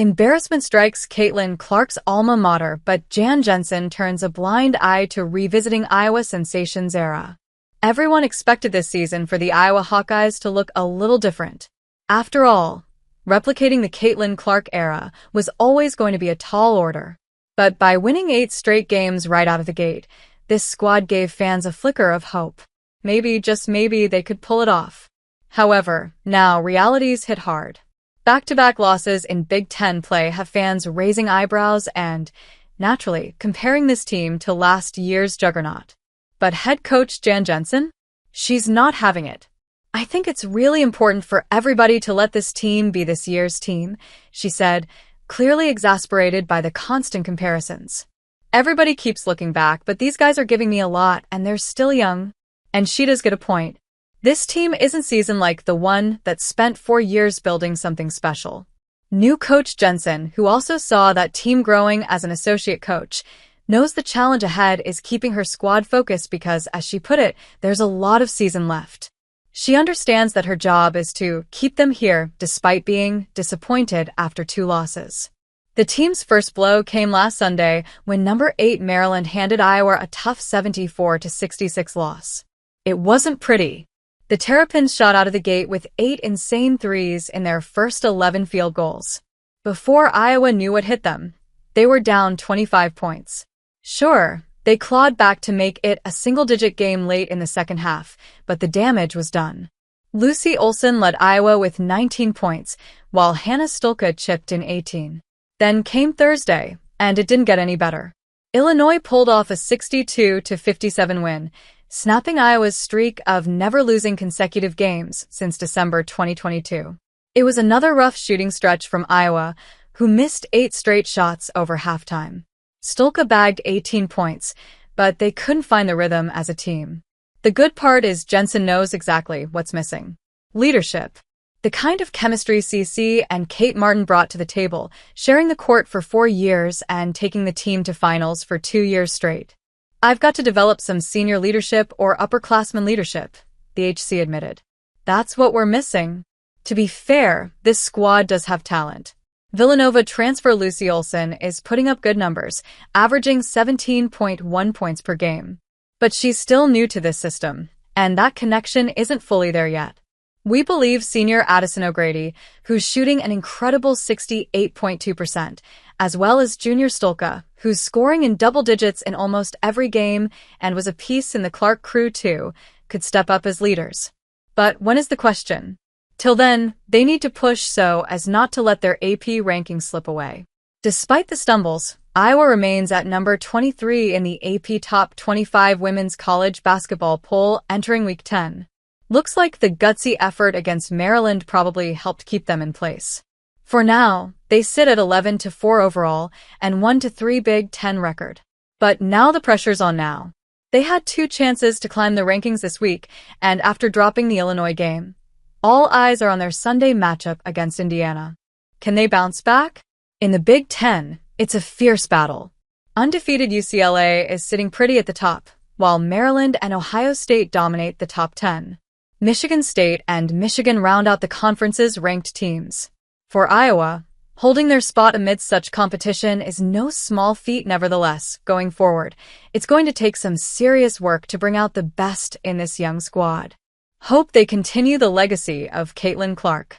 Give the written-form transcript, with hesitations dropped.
Embarrassment strikes Caitlin Clark's alma mater, but Jan Jensen turns a blind eye to revisiting Iowa sensations era. Everyone expected this season for the Iowa Hawkeyes to look a little different. After all, replicating the Caitlin Clark era was always going to be a tall order. But by winning 8 straight games right out of the gate, this squad gave fans a flicker of hope. Maybe, just maybe, they could pull it off. However, now reality's hit hard. Back-to-back losses in Big Ten play have fans raising eyebrows and, naturally, comparing this team to last year's juggernaut. But head coach Jan Jensen? She's not having it. "I think it's really important for everybody to let this team be this year's team," she said, clearly exasperated by the constant comparisons. "Everybody keeps looking back, but these guys are giving me a lot, and they're still young." And she does get a point. This team isn't seasoned like the one that spent 4 years building something special. New coach Jensen, who also saw that team growing as an associate coach, knows the challenge ahead is keeping her squad focused because, as she put it, there's a lot of season left. She understands that her job is to keep them here despite being disappointed after 2 losses. The team's first blow came last Sunday when number 8 Maryland handed Iowa a tough 74-66 loss. It wasn't pretty. The Terrapins shot out of the gate with 8 insane threes in their first 11 field goals. Before Iowa knew what hit them, they were down 25 points. Sure, they clawed back to make it a single-digit game late in the second half, but the damage was done. Lucy Olsen led Iowa with 19 points, while Hannah Stulka chipped in 18. Then came Thursday, and it didn't get any better. Illinois pulled off a 62-57 win, snapping Iowa's streak of never losing consecutive games since December 2022. It was another rough shooting stretch from Iowa, who missed 8 straight shots over halftime. Stulka bagged 18 points, but they couldn't find the rhythm as a team. The good part is Jensen knows exactly what's missing. Leadership. The kind of chemistry CC and Kate Martin brought to the table, sharing the court for 4 years and taking the team to finals for 2 years straight. "I've got to develop some senior leadership or upperclassmen leadership," the HC admitted. "That's what we're missing." To be fair, this squad does have talent. Villanova transfer Lucy Olsen is putting up good numbers, averaging 17.1 points per game. But she's still new to this system, and that connection isn't fully there yet. We believe senior Addison O'Grady, who's shooting an incredible 68.2%, as well as junior Stulka, who's scoring in double digits in almost every game and was a piece in the Clark crew too, could step up as leaders. But when is the question? Till then, they need to push so as not to let their AP rankings slip away. Despite the stumbles, Iowa remains at number 23 in the AP Top 25 Women's College Basketball poll entering Week 10. Looks like the gutsy effort against Maryland probably helped keep them in place. For now, they sit at 11-4 overall and 1-3 Big Ten record. But now the pressure's on now. They had 2 chances to climb the rankings this week, and after dropping the Illinois game, all eyes are on their Sunday matchup against Indiana. Can they bounce back? In the Big Ten, it's a fierce battle. Undefeated UCLA is sitting pretty at the top, while Maryland and Ohio State dominate the top 10. Michigan State and Michigan round out the conference's ranked teams. For Iowa, holding their spot amidst such competition is no small feat nevertheless. Going forward, it's going to take some serious work to bring out the best in this young squad. Hope they continue the legacy of Caitlin Clark.